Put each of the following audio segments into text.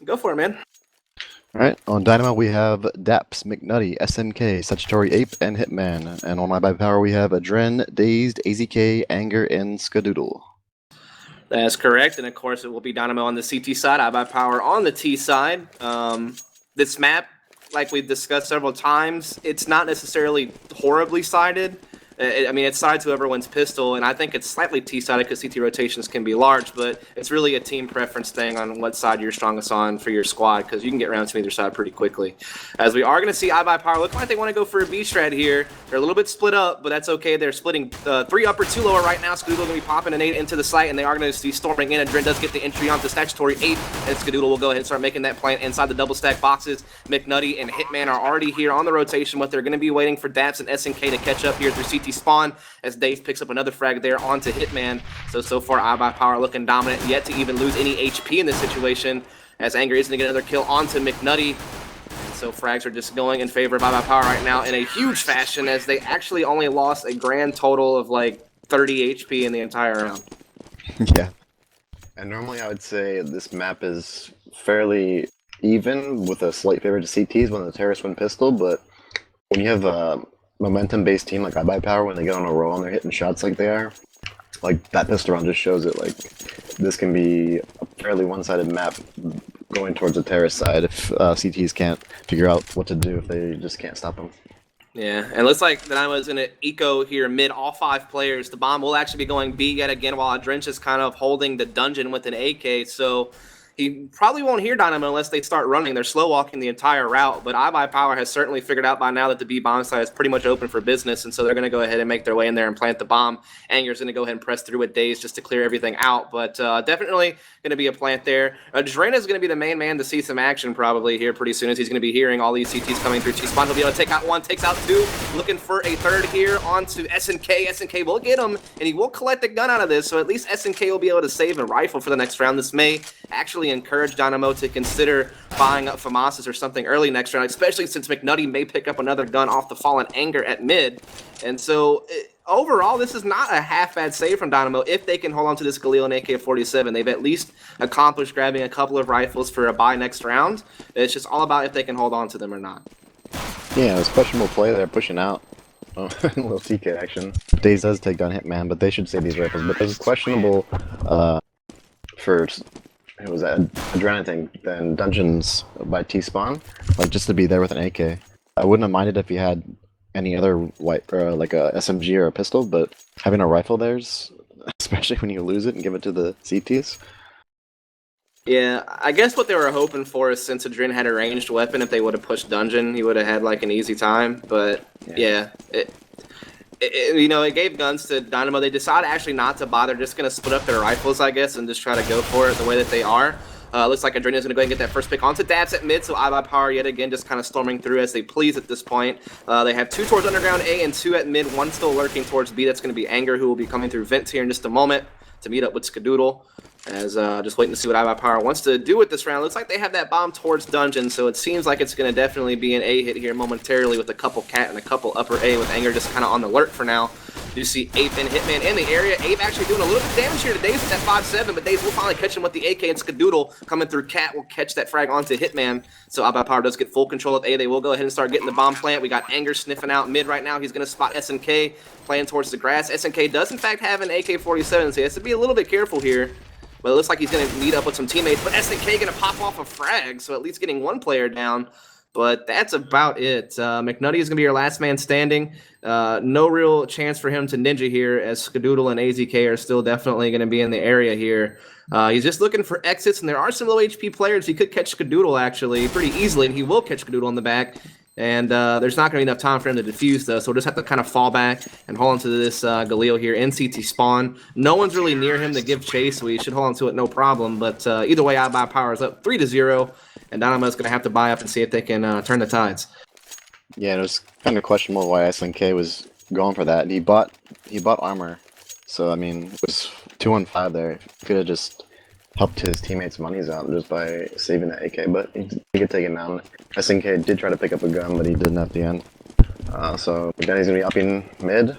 Go for it, man. Alright, on Dynamo we have Daps, McNutty, SNK, Statutory Ape, and Hitman. And on iBUYPOWER we have Adren, Dazed, AZK, Anger, and Skadoodle. That's correct, and of course it will be Dynamo on the CT side, iBUYPOWER on the T side. This map, like we've discussed several times, it's not necessarily horribly sided. I mean, it's sided to whoever wins pistol, and I think it's slightly T-sided because CT rotations can be large, but it's really a team preference thing on what side you're strongest on for your squad, because you can get around to either side pretty quickly. As we are going to see iBUYPOWER look like they want to go for a B strat here. They're a little bit split up, but that's okay. They're splitting 3 upper, 2 lower right now. Skadoodle going to be popping a nade into the site, and they are going to see storming in. Adren does get the entry onto Statutory 8, and Skadoodle will go ahead and start making that plant inside the double stack boxes. McNutty and Hitman are already here on the rotation, but they're going to be waiting for Daps and SNK to catch up here through CT spawn, as Dave picks up another frag there onto Hitman. So far, iBUYPOWER looking dominant, yet to even lose any HP in this situation, as Anger is going to get another kill onto McNutty. And so frags are just going in favor of iBUYPOWER right now in a huge fashion, as they actually only lost a grand total of like 30 HP in the entire round. Yeah. And normally I would say this map is fairly even, with a slight favor to CTs when the terrorists win pistol, but when you have a momentum-based team like iBUYPOWER, when they get on a roll and they're hitting shots like they are, like that pistol round just shows it. Like, this can be a fairly one-sided map going towards the terrorist side if CTs can't figure out what to do, if they just can't stop them. Yeah, and it looks like Dynamo is going to eco here mid all 5 players. The bomb will actually be going B yet again, while Adrench is kind of holding the dungeon with an AK, so he probably won't hear Dynamo unless they start running. They're slow walking the entire route, but iBUYPOWER has certainly figured out by now that the B bomb side is pretty much open for business, and so they're going to go ahead and make their way in there and plant the bomb. Anger's going to go ahead and press through with Daze just to clear everything out, but definitely going to be a plant there. Drena is going to be the main man to see some action probably here pretty soon, as he's going to be hearing all these CTs coming through T-spawn. He'll be able to take out 1, takes out 2, looking for a 3rd here onto SNK. SNK will get him, and he will collect the gun out of this, so at least SNK will be able to save a rifle for the next round. This may actually encourage Dynamo to consider buying up FAMASas or something early next round, especially since McNutty may pick up another gun off the fallen Anger at mid. And so overall, this is not a half-bad save from Dynamo if they can hold on to this Galil and AK-47. They've at least accomplished grabbing a couple of rifles for a buy next round. It's just all about if they can hold on to them or not. Yeah, it was questionable play there, pushing out. Oh, a little TK action. Daze does take down Hitman, but they should save these rifles. But this is questionable for... It was Adren, I think, then Dungeons by T-Spawn, like just to be there with an AK. I wouldn't have minded if he had any other white, like a SMG or a pistol, but having a rifle there's, especially when you lose it and give it to the CTs. Yeah, I guess what they were hoping for is, since Adren had a ranged weapon, if they would have pushed Dungeon, he would have had like an easy time. But yeah, it gave guns to Dynamo. They decided actually not to bother, just going to split up their rifles, I guess, and just try to go for it the way that they are. Looks like Adrena is going to go ahead and get that first pick onto Daps at mid, so iBUYPOWER yet again just kind of storming through as they please at this point. They have 2 towards underground A and 2 at mid, 1 still lurking towards B. That's going to be Anger, who will be coming through vents here in just a moment to meet up with Skadoodle. As just waiting to see what iBUYPOWER wants to do with this round. Looks like they have that bomb towards Dungeon, so it seems like it's going to definitely be an A hit here momentarily with a couple cat and a couple upper A, with Anger just kind of on the alert for now. You see Ape and Hitman in the area. Ape actually doing a little bit of damage here to Daze with that 5-7, but Daze will finally catch him with the AK, and Skadoodle coming through cat will catch that frag onto Hitman. So iBUYPOWER does get full control of A. They will go ahead and start getting the bomb plant. We got Anger sniffing out mid right now. He's going to spot SNK playing towards the grass. SNK does in fact have an AK-47, so he has to be a little bit careful here. But it looks like he's going to meet up with some teammates. But SNK going to pop off a frag, so at least getting 1 player down. But that's about it. McNutty is going to be your last man standing. No real chance for him to ninja here, as Skadoodle and AZK are still definitely going to be in the area here. He's just looking for exits, and there are some low HP players. He could catch Skadoodle actually pretty easily, and he will catch Skadoodle in the back. And there's not going to be enough time for him to defuse, though, so we'll just have to kind of fall back and hold on to this Galil here in CT spawn. No one's really near him to give chase. We should hold on to it, no problem. But either way, iBUYPOWER is up 3-0, and Dynamo is going to have to buy up and see if they can turn the tides. Yeah, it was kind of questionable why SNK was going for that. He bought armor, so I mean, it was 2-on-5 there. He could have just helped his teammates' monies out just by saving the AK, but he could take it down. SNK did try to pick up a gun, but he didn't at the end. So again, he's going to be upping mid.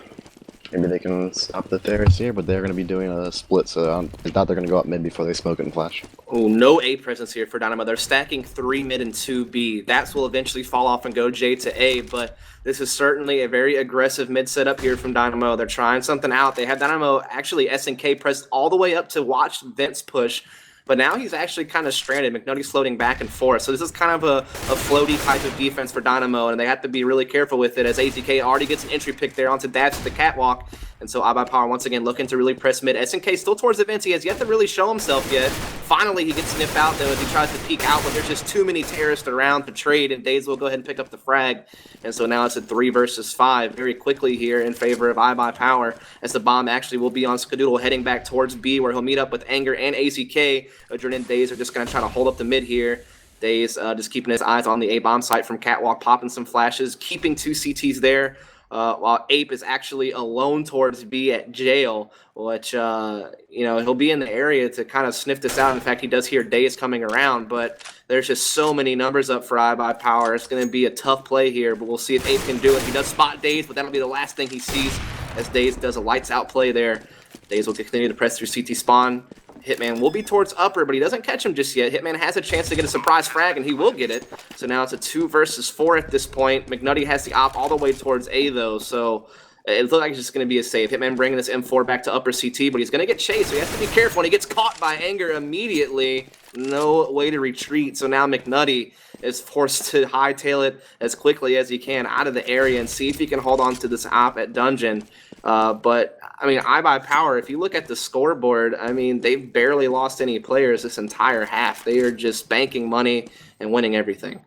Maybe they can stop the Ferris here, but they're going to be doing a split, so I thought they're going to go up mid before they smoke it and flash. Oh, no A presence here for Dynamo. They're stacking 3 mid and 2 B. That will eventually fall off and go J to A, but this is certainly a very aggressive mid setup here from Dynamo. They're trying something out. They have Dynamo actually SNK pressed all the way up to watch Vince push, but now he's actually kind of stranded. McNutty's floating back and forth. So this is kind of a floaty type of defense for Dynamo, and they have to be really careful with it as AZK already gets an entry pick there onto Dabs at the catwalk. And so iBUYPOWER once again looking to really press mid. SNK still towards the vents. He has yet to really show himself yet. Finally, he gets sniffed out, though, as he tries to peek out, but there's just too many terrorists around to trade, and Days will go ahead and pick up the frag. And so now it's a 3 versus 5 very quickly here in favor of iBUYPOWER, as the bomb actually will be on Skadoodle heading back towards B, where he'll meet up with Anger and AZK. Adrenaline and Days are just going to try to hold up the mid here. Days just keeping his eyes on the A-bomb site from Catwalk, popping some flashes, keeping 2 CTs there. While Ape is actually alone towards B at jail, which, he'll be in the area to kind of sniff this out. In fact, he does hear Days coming around, but there's just so many numbers up for iBUYPOWER. It's going to be a tough play here, but we'll see if Ape can do it. He does spot Days, but that'll be the last thing he sees as Days does a lights out play there. Days will continue to press through CT spawn. Hitman will be towards upper, but he doesn't catch him just yet. Hitman has a chance to get a surprise frag, and he will get it. So now it's a 2 versus 4 at this point. McNutty has the op all the way towards A, though, so it looks like it's just going to be a save. Hitman bringing this M4 back to upper CT, but he's going to get chased, so he has to be careful. And he gets caught by Anger immediately. No way to retreat, so now McNutty is forced to hightail it as quickly as he can out of the area and see if he can hold on to this op at Dungeon. But, I mean, iBUYPOWER, if you look at the scoreboard, I mean, they've barely lost any players this entire half. They are just banking money and winning everything.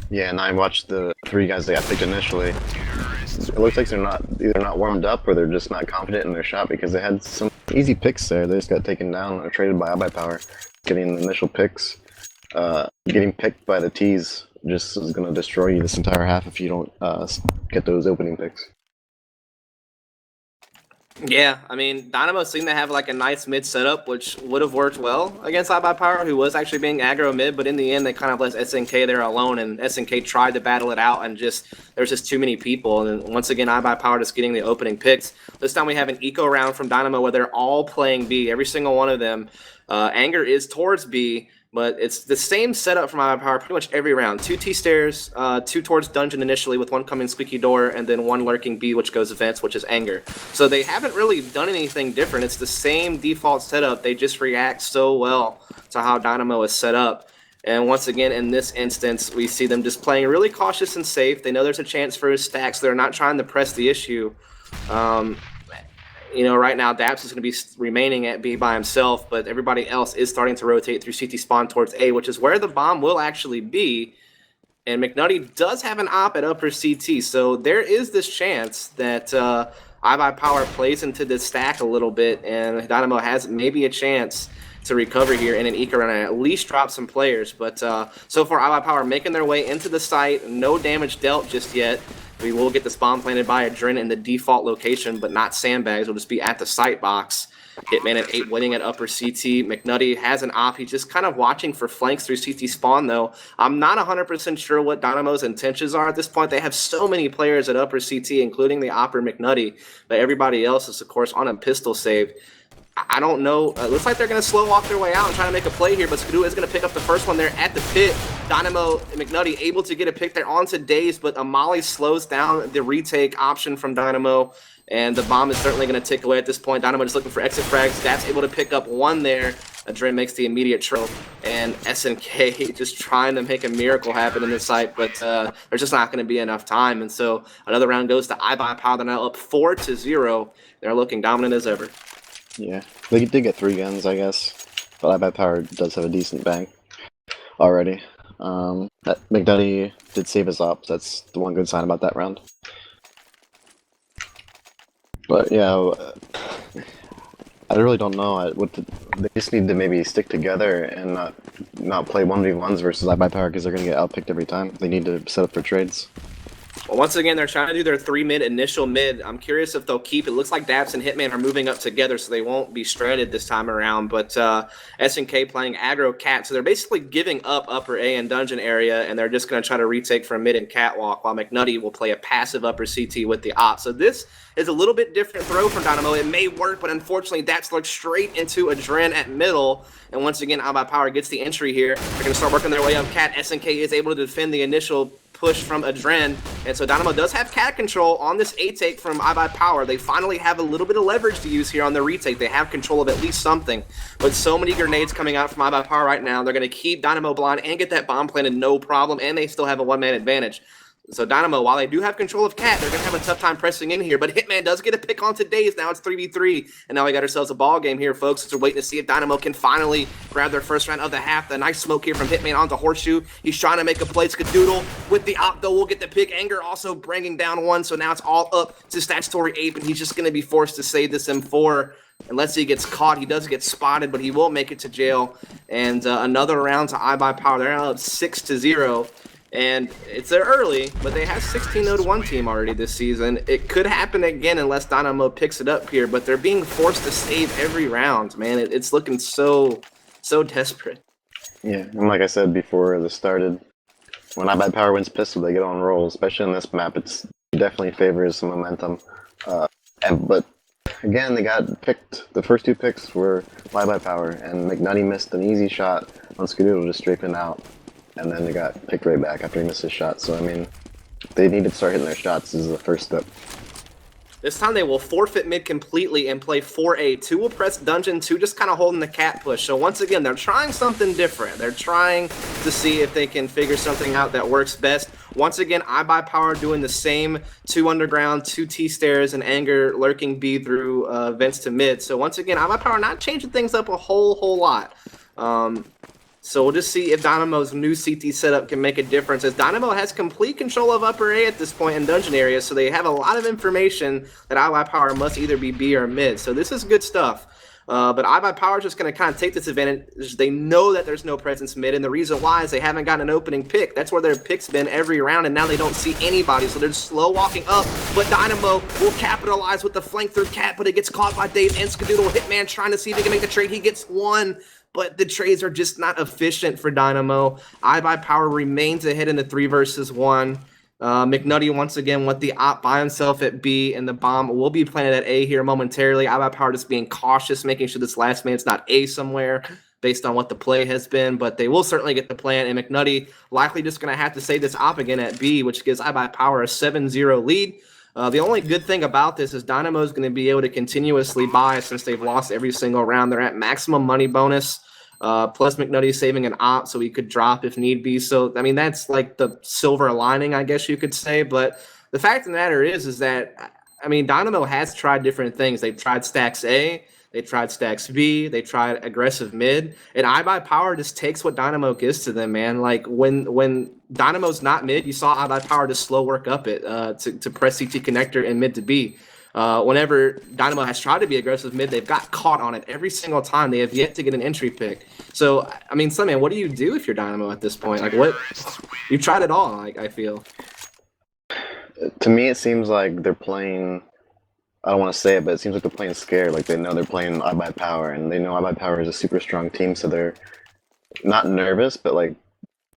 Yeah, and I watched the 3 guys they got picked initially. It looks like they're either not warmed up or they're just not confident in their shot because they had some easy picks there. They just got taken down or traded by iBUYPOWER. Getting the initial picks, getting picked by the T's just is going to destroy you this entire half if you don't get those opening picks. Yeah, I mean, Dynamo seemed to have like a nice mid setup, which would have worked well against iBUYPOWER, who was actually being aggro mid, but in the end, they kind of left SNK there alone, and SNK tried to battle it out, and there's just too many people, and once again, iBUYPOWER just getting the opening picks. This time we have an eco round from Dynamo where they're all playing B, every single one of them. Anger is towards B, but it's the same setup from iBUYPOWER pretty much every round. 2 T-stairs, 2 towards Dungeon initially with 1 coming squeaky door, and then 1 lurking B, which goes events, which is Anger. So they haven't really done anything different. It's the same default setup. They just react so well to how Dynamo is set up. And once again, in this instance, we see them just playing really cautious and safe. They know there's a chance for a stack, so they're not trying to press the issue. Right now, Daps is going to be remaining at B by himself, but everybody else is starting to rotate through CT spawn towards A, which is where the bomb will actually be. And McNutty does have an op at upper CT, so there is this chance that iBUYPOWER plays into this stack a little bit, and Dynamo has maybe a chance to recover here in an eco round and at least drop some players. But so far, iBUYPOWER making their way into the site, no damage dealt just yet. We will get this bomb planted by Adren in the default location, but not sandbags. It'll just be at the site box. Hitman at 8 winning at upper CT. McNutty has an op. He's just kind of watching for flanks through CT spawn, though. I'm not 100% sure what Dynamo's intentions are at this point. They have so many players at upper CT, including the opper McNutty, but everybody else is, of course, on a pistol save. I don't know. It looks like they're going to slow walk their way out and try to make a play here, but Skadoo is going to pick up the first one there at the pit. Dynamo and McNutty able to get a pick there onto Days, but Amali slows down the retake option from Dynamo, and the bomb is certainly going to tick away at this point. Dynamo just looking for exit frags. That's able to pick up 1 there. Adren makes the immediate trail, and SNK just trying to make a miracle happen in this site, but there's just not going to be enough time, and so another round goes to iBUYPOWER. They're now up 4-0. They're looking dominant as ever. Yeah, they did get 3 guns, I guess, but iBUYPOWER does have a decent bank already. McNutty did save his ops. That's the one good sign about that round. But yeah, I really don't know. They just need to maybe stick together and not play 1v1s versus iBUYPOWER because they're going to get outpicked every time. They need to set up for trades. Well, once again, they're trying to do their 3-mid initial mid. I'm curious if they'll keep it. Looks like Daps and Hitman are moving up together, so they won't be stranded this time around. But SNK playing aggro cat, so they're basically giving up upper A and dungeon area, and they're just going to try to retake from mid and catwalk, while McNutty will play a passive upper CT with the op. So this is a little bit different throw from Dynamo. It may work, but unfortunately, Daps looks straight into Adren at middle. And once again, iBUYPOWER gets the entry here. They're going to start working their way up. Cat SNK is able to defend the initial push from Adren, and so Dynamo does have cat control on this A take from iBUYPOWER. They finally have a little bit of leverage to use here on the retake. They have control of at least something, but so many grenades coming out from iBUYPOWER right now. They're going to keep Dynamo blind and get that bomb planted no problem, and they still have a one-man advantage. So Dynamo, while they do have control of Cat, they're going to have a tough time pressing in here. But Hitman does get a pick on today's. Now it's 3v3. And now we got ourselves a ball game here, folks. So we're waiting to see if Dynamo can finally grab their first round of the half. The nice smoke here from Hitman onto Horseshoe. He's trying to make a play. Skadoodle with the op, though. We'll get the pick. Anger also bringing down one. So now it's all up to Statutory Ape. And he's just going to be forced to save this M4. Unless he gets caught, he does get spotted, but he will make it to jail. And another round to iBUYPOWER. They're now up 6-0. And it's there early, but they have 16-0-1 team already this season. It could happen again unless Dynamo picks it up here, but they're being forced to save every round, man. It's looking so desperate. Yeah, and like I said before this started, when iBUYPOWER wins pistol, they get on roll, especially in this map. It definitely favors some momentum. But again, they got picked. The first two picks were iBUYPOWER, and McNutty missed an easy shot on Skadoodle just strafing out. And then they got picked right back after he missed his shot. So, I mean, they need to start hitting their shots. This is the first step. This time they will forfeit mid completely and play 4A. 2 will press dungeon, 2 just kind of holding the cat push. So once again, they're trying something different. They're trying to see if they can figure something out that works best. Once again, iBUYPOWER doing the same 2 underground, 2 T-stairs, and Anger lurking B through vents to mid. So once again, iBUYPOWER not changing things up a whole lot. So we'll just see if Dynamo's new CT setup can make a difference, as Dynamo has complete control of upper A at this point in dungeon areas, so they have a lot of information that iBUYPOWER must either be B or mid. So this is good stuff. But iBUYPOWER is just going to kind of take this advantage. They know that there's no presence mid, and the reason why is they haven't gotten an opening pick. That's where their pick's been every round, and now they don't see anybody, so they're slow walking up. But Dynamo will capitalize with the flank through Cat, but it gets caught by Dave and Skadoodle. Hitman trying to see if he can make the trade. He gets one, but the trades are just not efficient for Dynamo. iBUYPOWER remains ahead in the 3 versus 1. McNutty once again with the op by himself at B, and the bomb will be planted at A here momentarily. iBUYPOWER just being cautious, making sure this last man's not A somewhere based on what the play has been, but they will certainly get the plan, and McNutty likely just going to have to save this op again at B, which gives iBUYPOWER a 7-0 lead. The only good thing about this is Dynamo is going to be able to continuously buy since they've lost every single round. They're at maximum money bonus, plus McNutty saving an op so he could drop if need be. So, I mean, that's like the silver lining, I guess you could say. But the fact of the matter is that, I mean, Dynamo has tried different things. They've tried stacks A, they tried stacks B, they tried aggressive mid, and iBUYPOWER just takes what Dynamo gives to them, man. Like when Dynamo's not mid, you saw iBUYPOWER just slow work up it to press CT connector and mid to B. Whenever Dynamo has tried to be aggressive mid, they've got caught on it every single time. They have yet to get an entry pick. So, I mean, Sunman, what do you do if you're Dynamo at this point? Like, what? You've tried it all, like, I feel. To me, it seems like they're playing, I don't want to say it, but it seems like they're playing scared. Like, they know they're playing iBUYPOWER, and they know iBUYPOWER is a super strong team, so they're not nervous, but, like,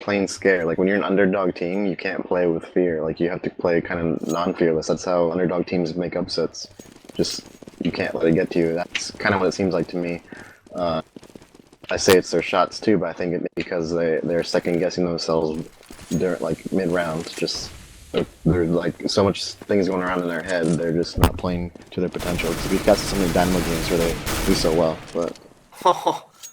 playing scared. Like, when you're an underdog team, you can't play with fear. Like, you have to play kind of non-fearless. That's how underdog teams make upsets. Just, you can't let it get to you. That's kind of what it seems like to me. I say it's their shots too, but I think it's because they're second-guessing themselves during, like, mid-round. Just, they're like, so much things going around in their head, they're just not playing to their potential. Because we've got so many Dynamo games where they do so well, but...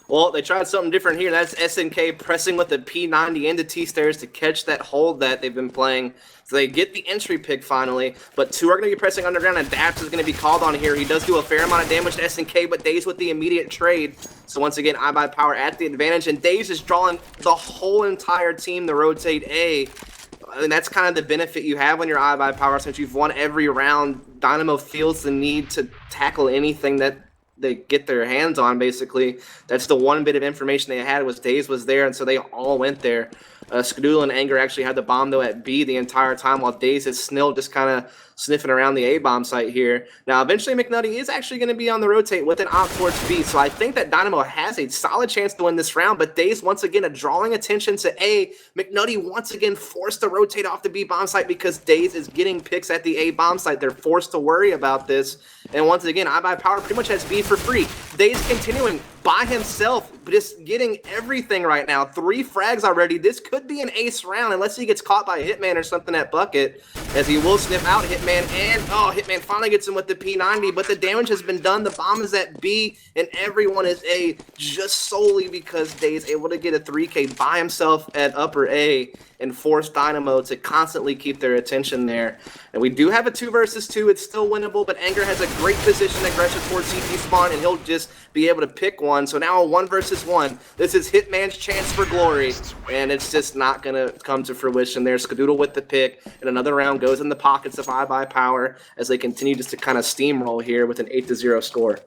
Well, they tried something different here. That's SNK pressing with the P90 into T-stairs to catch that hold that they've been playing. So they get the entry pick finally, but 2 are going to be pressing underground, and Daps is going to be called on here. He does do a fair amount of damage to SNK, but Daze with the immediate trade. So once again, iBUYPOWER at the advantage, and Daze is drawing the whole entire team to rotate A. And that's kind of the benefit you have when you're iBUYPOWER. Since you've won every round, Dynamo feels the need to tackle anything that they get their hands on, basically. That's the one bit of information they had was Daze was there, and so they all went there. Skadoodle and Anger actually had the bomb, though, at B the entire time, while Daze is still just kind of sniffing around the A-bomb site here. Now, eventually, McNutty is actually going to be on the rotate with an op towards B, so I think that Dynamo has a solid chance to win this round, but Daze, once again, drawing attention to A. McNutty, once again, forced to rotate off the B-bomb site because Daze is getting picks at the A-bomb site. They're forced to worry about this, and once again, iBUYPOWER pretty much has B for free. Daze continuing by himself, just getting everything right now. 3 frags already. This could be an ace round unless he gets caught by Hitman or something at bucket, as he will sniff out Hitman, and Hitman finally gets him with the P90, but the damage has been done. The bomb is at B, and everyone is A, just solely because Daze able to get a 3K by himself at upper A and force Dynamo to constantly keep their attention there. And we do have a 2 versus 2. It's still winnable, but Anger has a great position aggression towards CT spawn, and he'll just be able to pick one. So now a 1 versus 1. This is Hitman's chance for glory, and it's just not going to come to fruition there. Skadoodle with the pick, and another round goes in the pockets of iBUYPOWER as they continue just to kind of steamroll here with an 8-0 score.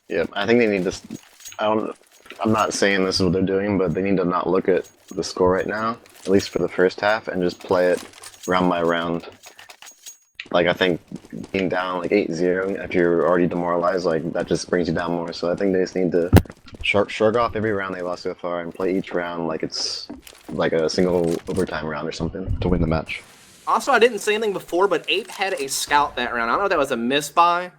Yeah, I think they need to. I'm not saying this is what they're doing, but they need to not look at the score right now, at least for the first half, and just play it round by round. Like, I think being down like 8-0 after you're already demoralized, like, that just brings you down more. So I think they just need to shrug off every round they lost so far and play each round like it's like a single overtime round or something to win the match. Also, I didn't say anything before, but Ape had a scout that round. I don't know if that was a misbuy.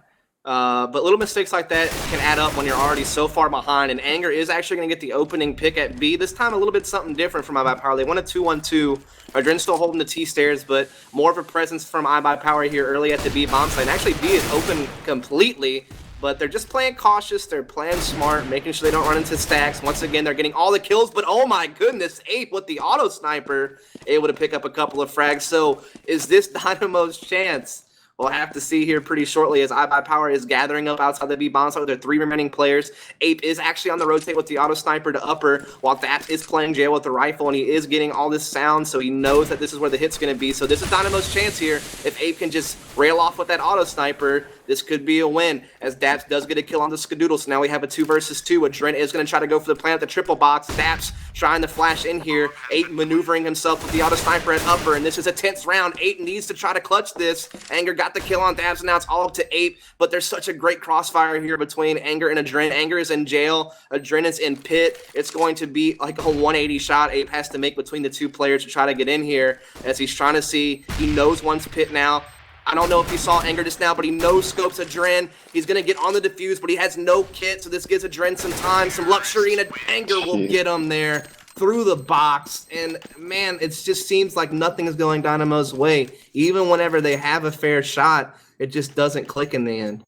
But little mistakes like that can add up when you're already so far behind, and Anger is actually going to get the opening pick at B. This time a little bit something different from iBUYPOWER. They won a 2-1-2. Adren's still holding the T-stairs, but more of a presence from iBUYPOWER here early at the B bomb site. And actually B is open completely, but they're just playing cautious. They're playing smart, making sure they don't run into stacks. Once again, they're getting all the kills, but oh my goodness, Ape with the auto sniper able to pick up a couple of frags. So is this Dynamo's chance? We'll have to see here pretty shortly as iBUYPOWER is gathering up outside the B bomb site with their 3 remaining players. Ape is actually on the rotate with the auto sniper to upper, while Daps is playing jail with the rifle, and he is getting all this sound, so he knows that this is where the hit's going to be. So this is Dynamo's chance here. If Ape can just rail off with that auto sniper, this could be a win, as Daps does get a kill on the Skadoodle. So now we have a 2 versus 2. Adren is going to try to go for the plant, the triple box. Daps trying to flash in here. Ape maneuvering himself with the auto sniper at upper, and this is a tense round. Ape needs to try to clutch this. Anger got the kill on Daps, and now it's all up to Ape, but there's such a great crossfire here between Anger and Adren. Anger is in jail. Adren is in pit. It's going to be like a 180 shot Ape has to make between the 2 players to try to get in here, as he's trying to see. He knows one's pit now. I don't know if he saw Anger just now, but he knows scopes Adren. He's going to get on the defuse, but he has no kit, so this gives Adren some time, some luxury, and Anger will get him there through the box. And man, it just seems like nothing is going Dynamo's way. Even whenever they have a fair shot, it just doesn't click in the end.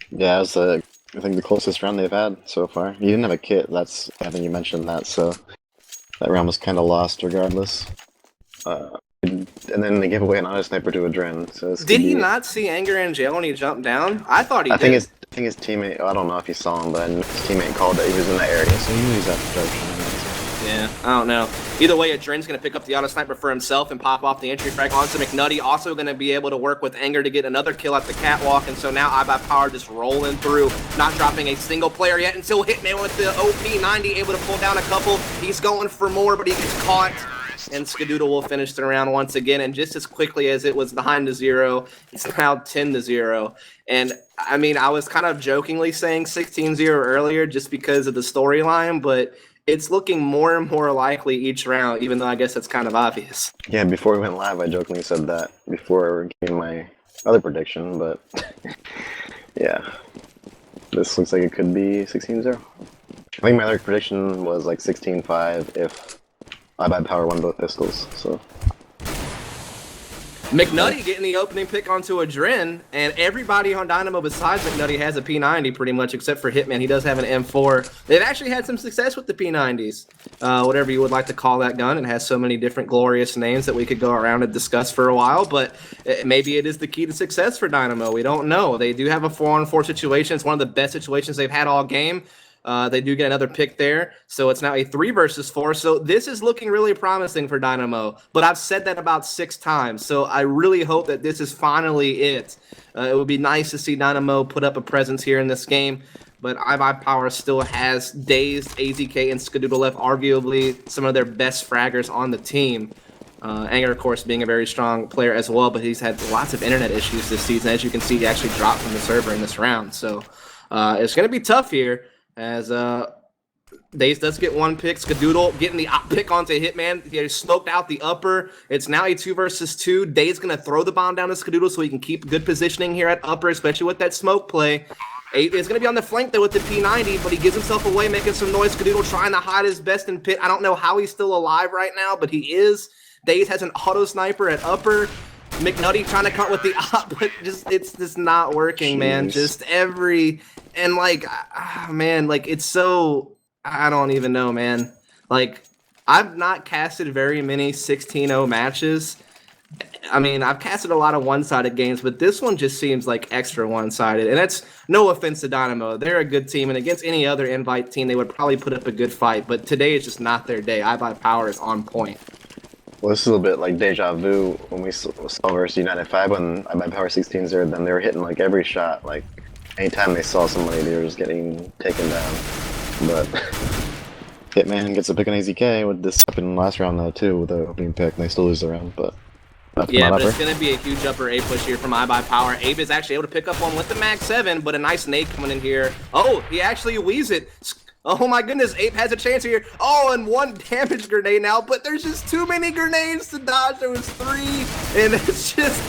Yeah, it was I think the closest round they've had so far. You didn't have a kit, I think you mentioned that, so that round was kind of lost regardless. And then they gave away an auto sniper to Adren. So did he not see Anger in jail when he jumped down? I thought he did. I think his teammate, I don't know if you saw him, but his teammate called that he was in that area, so he knew he was at the junction. Yeah, I don't know. Either way, Adren's going to pick up the auto sniper for himself and pop off the entry frag onto McNutty. Also going to be able to work with Anger to get another kill at the catwalk. And so now iBUYPOWER just rolling through, not dropping a single player yet until Hitman with the OP90 able to pull down a couple. He's going for more, but he gets caught. And Skadoodle will finish the round once again. And just as quickly as it was 9-0, it's now 10-0. And I mean, I was kind of jokingly saying 16-0 earlier just because of the storyline, but it's looking more and more likely each round, even though I guess that's kind of obvious. Yeah, before we went live, I jokingly said that before giving my other prediction, but yeah, this looks like it could be 16-0. I think my other prediction was like 16-5 if iBUYPOWER won both pistols, so. McNutty getting the opening pick onto Adren, and everybody on Dynamo besides McNutty has a P90 pretty much, except for Hitman. He does have an M4. They've actually had some success with the P90s, whatever you would like to call that gun. It has so many different glorious names that we could go around and discuss for a while, but maybe it is the key to success for Dynamo. We don't know. They do have a 4-on-4 situation. It's one of the best situations they've had all game. They do get another pick there, so it's now a 3 versus 4. So this is looking really promising for Dynamo, but I've said that about 6 times, so I really hope that this is finally it. It would be nice to see Dynamo put up a presence here in this game, but iBUYPOWER still has Dazed, AZK, and Skadoodle left, arguably some of their best fraggers on the team. Anger, of course, being a very strong player as well, but he's had lots of internet issues this season. As you can see, he actually dropped from the server in this round. So it's going to be tough here as Daze does get one pick. Skadoodle getting the pick onto Hitman. He smoked out the upper. It's now a 2 versus 2. Daze going to throw the bomb down to Skadoodle so he can keep good positioning here at upper, especially with that smoke play. Ape is going to be on the flank there with the P90, but he gives himself away, making some noise. Skadoodle trying to hide his best in pit. I don't know how he's still alive right now, but he is. Daze has an auto sniper at upper. McNutty trying to cut with the op, but it's just not working, man. Just and like, man, like it's so, I don't even know, man. Like, I've not casted very many 16-0 matches. I mean, I've casted a lot of one-sided games, but this one just seems like extra one-sided. And that's no offense to Dynamo. They're a good team, and against any other Invite team, they would probably put up a good fight. But today is just not their day. iBUYPOWER is on point. Well, this is a little bit like deja vu when we saw versus United 5 when iBUYPOWER 16-0, then they were hitting like every shot. Like, anytime they saw somebody, they were just getting taken down. But Hitman gets a pick on AZK with this happened last round though too with the opening pick, and they still lose the round. But yeah, but it's going to be a huge upper A push here from iBUYPOWER. Abe is actually able to pick up one with the Mag 7, but a nice nade coming in here. Oh, he actually wheezed it. Oh my goodness, Ape has a chance here. Oh, and one damage grenade now, but there's just too many grenades to dodge. There was 3, and it's just,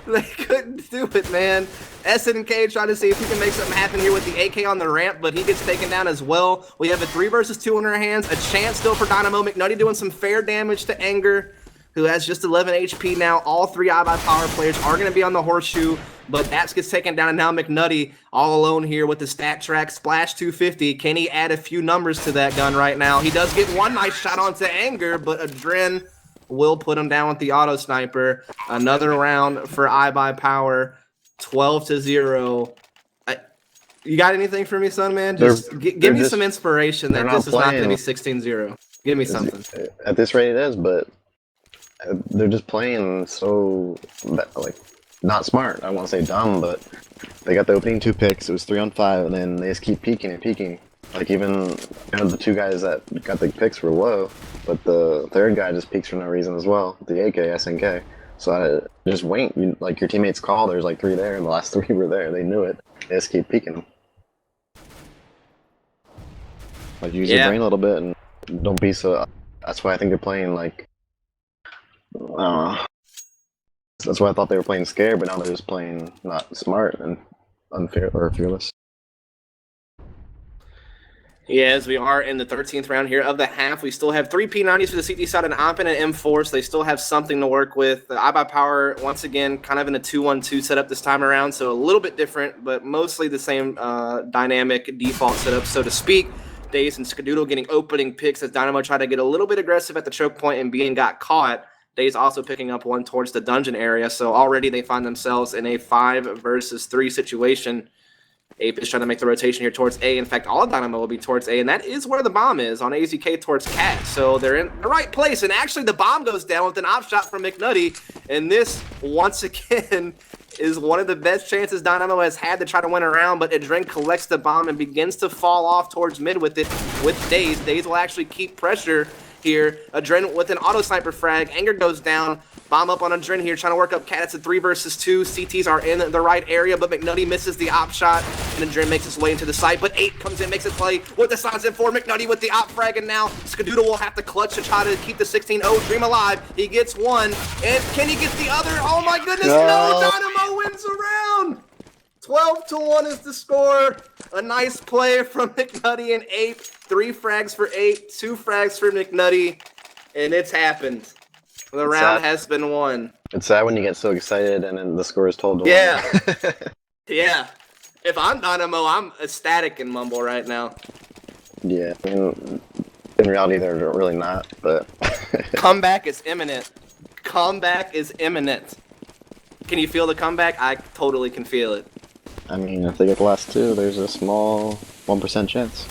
they couldn't do it, man. SNK trying to see if he can make something happen here with the AK on the ramp, but he gets taken down as well. We have a 3 versus 2 in our hands. A chance still for Dynamo. McNutty doing some fair damage to Anger, who has just 11 HP now. All 3 iBUYPOWER players are going to be on the horseshoe, but that gets taken down, and now McNutty all alone here with the stat track. Splash 250. Can he add a few numbers to that gun right now? He does get one nice shot onto Anger, but Adren will put him down with the auto sniper. Another round for iBUYPOWER. 12-0. You got anything for me, son, man? Just give me some inspiration that this is not going to be 16-0. Give me something. At this rate it is, but they're just playing so, like, not smart. I won't say dumb, but they got the opening 2 picks. It was 3 on 5, and then they just keep peeking and peeking. Like, even the 2 guys that got the picks were low, but the 3rd guy just peeks for no reason as well. The AK, SNK. So I just wait. Like, your teammates call, there's like 3 there, and the last 3 were there. They knew it. They just keep peeking. Like, use your brain a little bit and don't be so. That's why I think they're playing like. That's why I thought they were playing scared, but now they're just playing not smart and unfair or fearless. Yeah, as we are in the 13th round here of the half, we still have 3 P90s for the CT side, an AMP and an M4, so they still have something to work with. iBUYPOWER, once again, kind of in a 2-1-2 setup this time around, so a little bit different, but mostly the same dynamic default setup, so to speak. Daze and Skadoodle getting opening picks as Dynamo tried to get a little bit aggressive at the choke point and being got caught. Daze also picking up one towards the dungeon area, so already they find themselves in a 5 versus 3 situation. Ape is trying to make the rotation here towards A. In fact, all of Dynamo will be towards A, and that is where the bomb is, on AZK towards Cat. So they're in the right place, and actually the bomb goes down with an op shot from McNutty, and this, once again, is one of the best chances Dynamo has had to try to win a round, but Adren collects the bomb and begins to fall off towards mid with it with Daze. Daze will actually keep pressure here. Adren with an auto sniper frag. Anger goes down. Bomb up on Adren here, trying to work up Cat. It's a 3 versus 2. CTs are in the right area, but McNutty misses the op shot, and Adren makes his way into the site. But 8 comes in, makes a play with the silence in 4. McNutty with the op frag, and now Skadoodle will have to clutch to try to keep the 16-0 dream alive. He gets one, and can he get the other? Oh my goodness, no! Dynamo wins a round! 12-1 is the score. A nice play from McNutty and 8. 3 frags for 8, 2 frags for McNutty, and it's happened. The round has been won. It's sad when you get so excited and then the score is told to win. Yeah. If I'm Dynamo, I'm ecstatic in Mumble right now. Yeah, I mean, in reality, they're really not, but... Comeback is imminent. Comeback is imminent. Can you feel the comeback? I totally can feel it. I mean, if they get the last 2, there's a small 1% chance.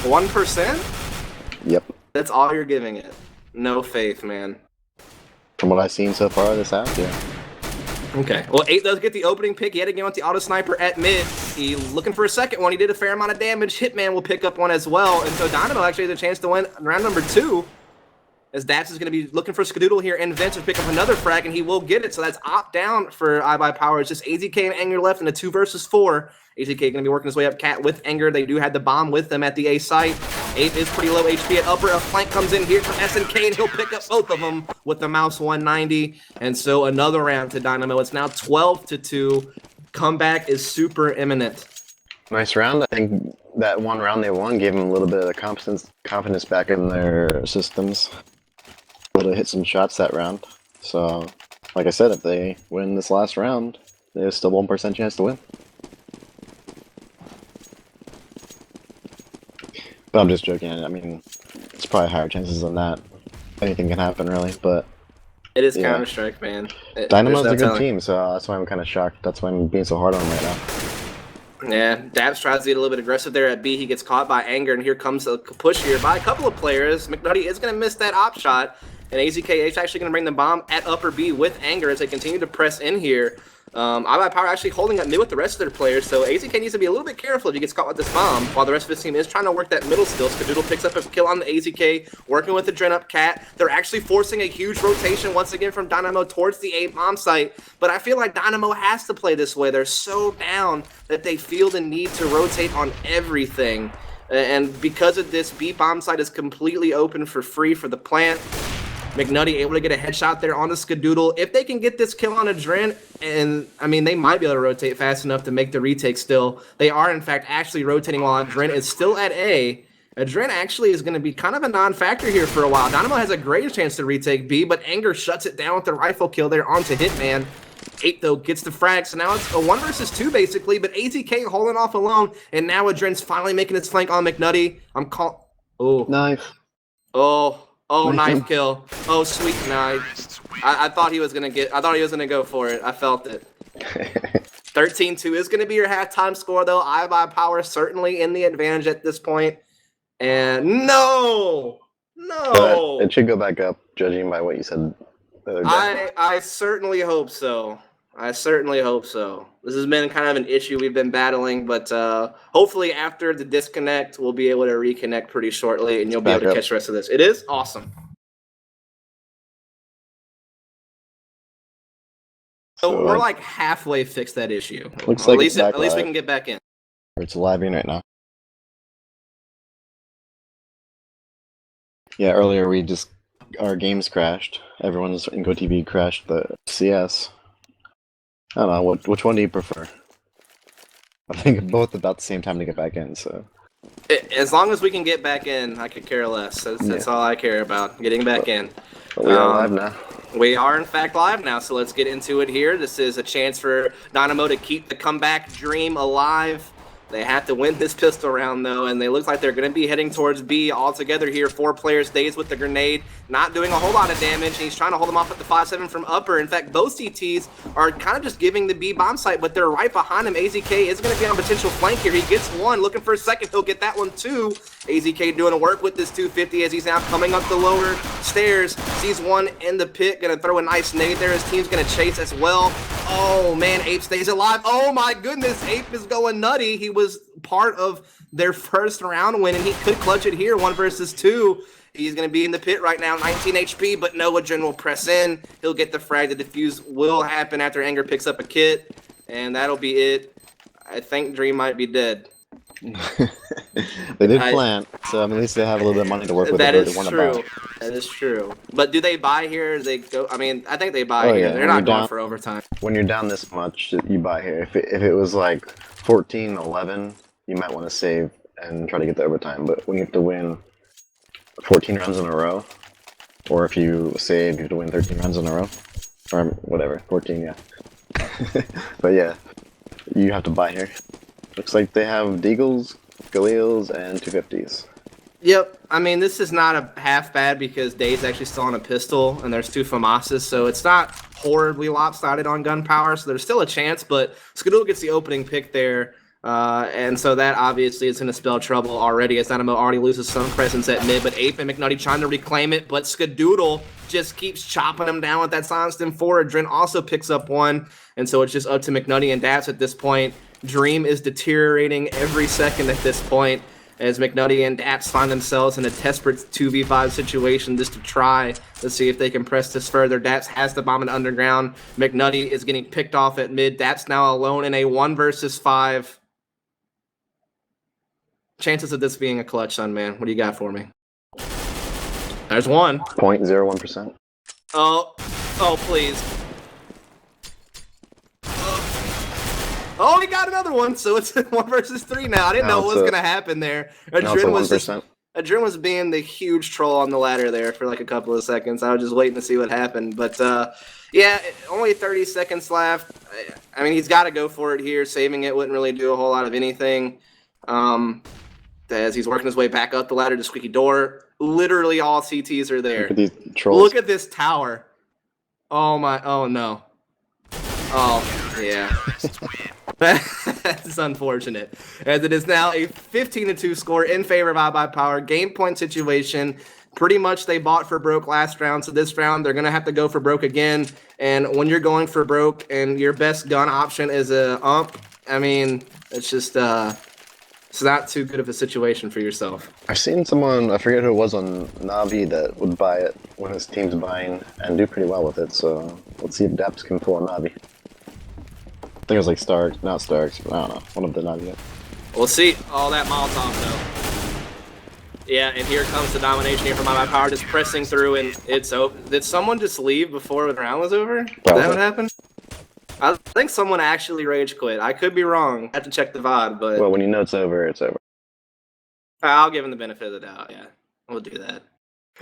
1%? Yep. That's all you're giving it. No faith, man. From what I've seen so far this half, yeah. Okay. Well, 8 does get the opening pick yet again with the auto sniper at mid. He looking for a second one. He did a fair amount of damage. Hitman will pick up one as well. And so Dynamo actually has a chance to win round number 2. As Dax is going to be looking for Skadoodle here, and Vince will pick up another frag, and he will get it. So that's opt down for iBUYPOWER. It's just AZK and Anger left in a 2 versus 4. AZK going to be working his way up Cat with Anger. They do have the bomb with them at the A site. 8 is pretty low HP at upper. A flank comes in here from SNK, and he'll pick up both of them with the mouse 190. And so another round to Dynamo. It's now 12-2. Comeback is super imminent. Nice round. I think that one round they won gave them a little bit of confidence back in their systems. Able to hit some shots that round. So, like I said, if they win this last round, there's still 1% chance to win. But I'm just joking. I mean, it's probably higher chances than that. Anything can happen, really. But it is Counter-Strike, man. Dynamo's a good team, so that's why I'm kind of shocked. That's why I'm being so hard on them right now. Yeah, Dabs tries to get a little bit aggressive there at B. He gets caught by Anger, and here comes a push here by a couple of players. McNutty is going to miss that op shot, and AZK is actually going to bring the bomb at upper B with Anger as they continue to press in here. iBUYPOWER actually holding up mid with the rest of their players, so AZK needs to be a little bit careful if he gets caught with this bomb, while the rest of his team is trying to work that middle still. Skadoodle picks up a kill on the AZK, working with the Dren up Cat. They're actually forcing a huge rotation once again from Dynamo towards the A bomb site, but I feel like Dynamo has to play this way. They're so down that they feel the need to rotate on everything, and because of this, B bomb site is completely open for free for the plant. McNutty able to get a headshot there on the Skadoodle. If they can get this kill on a Dren, and I mean, they might be able to rotate fast enough to make the retake still. They are, in fact, actually rotating while Dren is still at A. Dren actually is going to be kind of a non-factor here for a while. Dynamo has a great chance to retake B, but Anger shuts it down with the rifle kill there onto Hitman. 8, though, gets the frag, so now it's a 1 versus 2, basically, but AZK holding off alone, and now Dren's finally making its flank on McNutty. Oh. Knife. Oh, knife kill. Oh, sweet knife. I thought he was gonna go for it. I felt it. 13-2 is gonna be your halftime score, though. iBUYPOWER certainly in the advantage at this point. And no. It should go back up, judging by what you said the other day. I certainly hope so. This has been kind of an issue we've been battling, but hopefully after the disconnect, we'll be able to reconnect pretty shortly, and you'll be able to catch the rest of this. It is awesome. So we're like halfway fixed that issue. Looks like at least we can get back in. It's live in right now. Yeah, earlier our games crashed. Everyone's in GoTV crashed the CS. I don't know, which one do you prefer? I think both about the same time to get back in, so... As long as we can get back in, I could care less. That's all I care about, getting back in. But we are live now. We are, in fact, live now, so let's get into it here. This is a chance for Dynamo to keep the comeback dream alive. They have to win this pistol round, though, and they look like they're going to be heading towards B altogether here. 4 players, Days with the grenade, not doing a whole lot of damage, and he's trying to hold them off at the 5-7 from upper. In fact, both CTs are kind of just giving the B bomb site, but they're right behind him. AZK is going to be on potential flank here. He gets one, looking for a second. He'll get that one, too. AZK doing work with this 250 as he's now coming up the lower stairs. Sees one in the pit, going to throw a nice nade there. His team's going to chase as well. Oh, man, Ape stays alive. Oh, my goodness, Ape is going nutty. He was part of their first round win, and he could clutch it here, 1 versus 2. He's going to be in the pit right now, 19 HP, but Noah Dren will press in. He'll get the frag. The defuse will happen after Anger picks up a kit, and that'll be it. I think Dream might be dead. They did plant, so at least they have a little bit of money to work with. That is true. That is true. But do they buy here? They go. I mean, I think they buy here. Yeah. They're not going for overtime. When you're down this much, you buy here. If it was like 14-11, you might want to save and try to get the overtime. But when you have to win 14 rounds in a row, or if you save, you have to win 13 rounds in a row, or whatever, 14, yeah. But yeah, you have to buy here. Looks like they have Deagles, Galeals, and 250s. Yep. I mean, this is not a half bad because Day's actually still on a pistol, and there's 2 FAMASas, so it's not horribly lopsided on gunpowder, so there's still a chance, but Skadoodle gets the opening pick there. And so that obviously is going to spell trouble already as Dynamo already loses some presence at mid. But Ape and McNutty trying to reclaim it, but Skadoodle just keeps chopping him down with that Silence Stem 4. Drin also picks up one, and so it's just up to McNutty and Daps at this point. Dream is deteriorating every second at this point as McNutty and Daps find themselves in a desperate 2v5 situation just to try to see if they can press this further. Daps has the bomb in underground. McNutty is getting picked off at mid. Daps now alone in a 1 versus 5. Chances of this being a clutch, son, man. What do you got for me? There's one. 0.01%. Oh, please. Oh, he got another one, so it's 1 versus 3 now. I didn't know what was going to happen there. Adrin was being the huge troll on the ladder there for like a couple of seconds. I was just waiting to see what happened. But, yeah, only 30 seconds left. I mean, he's got to go for it here. Saving it wouldn't really do a whole lot of anything. As he's working his way back up the ladder to Squeaky Door. Literally all CTs are there. Look at these trolls. Look at this tower. Oh, my. Oh, no. Oh, yeah. That's unfortunate. As it is now a 15-2 score in favor of iBUYPOWER. Game point situation. Pretty much they bought for broke last round, so this round they're going to have to go for broke again. And when you're going for broke and your best gun option is a ump, I mean, it's just it's not too good of a situation for yourself. I've seen someone, I forget who it was on Navi, that would buy it when his team's buying and do pretty well with it, so let's see if Daps can pull a Navi. I think it was like Starks, not Starks, but I don't know, one of the Navi. We'll see. All that Molotov though. Yeah, and here comes the domination here from iBUYPOWER, just pressing through, and it's open. Did someone just leave before the round was over? Is that what happened? I think someone actually rage quit. I could be wrong. I have to check the VOD, but... Well, when you know it's over, it's over. I'll give him the benefit of the doubt, yeah. We'll do that.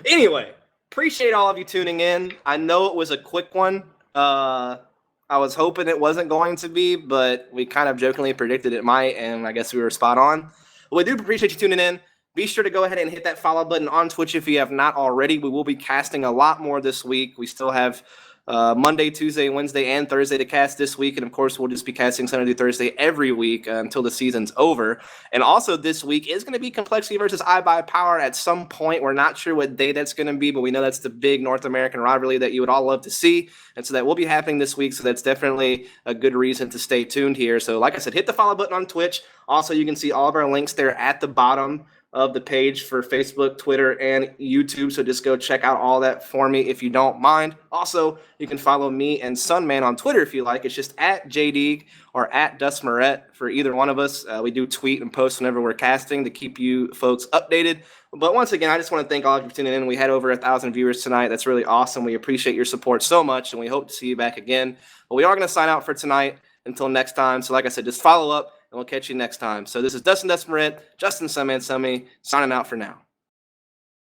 Anyway, appreciate all of you tuning in. I know it was a quick one. I was hoping it wasn't going to be, but we kind of jokingly predicted it might, and I guess we were spot on. We do appreciate you tuning in. Be sure to go ahead and hit that follow button on Twitch if you have not already. We will be casting a lot more this week. We still have Monday, Tuesday, Wednesday, and Thursday to cast this week. And, of course, we'll just be casting Sunday through Thursday every week until the season's over. And also this week is going to be Complexity versus iBUYPOWER at some point. We're not sure what day that's going to be, but we know that's the big North American rivalry that you would all love to see. And so that will be happening this week. So that's definitely a good reason to stay tuned here. So like I said, hit the follow button on Twitch. Also, you can see all of our links there at the bottom of the page for Facebook, Twitter, and YouTube. So just go check out all that for me if you don't mind. Also, you can follow me and Sunman on Twitter if you like. It's just at JD or at Dustmaret for either one of us. We do tweet and post whenever we're casting to keep you folks updated. But once again, I just want to thank all of you for tuning in. We had over 1,000 viewers tonight. That's really awesome. We appreciate your support so much, and we hope to see you back again. But we are going to sign out for tonight until next time. So like I said, just follow up, and we'll catch you next time. So this is Dustin Dustmaret, Justin Sunman Summy, signing out for now.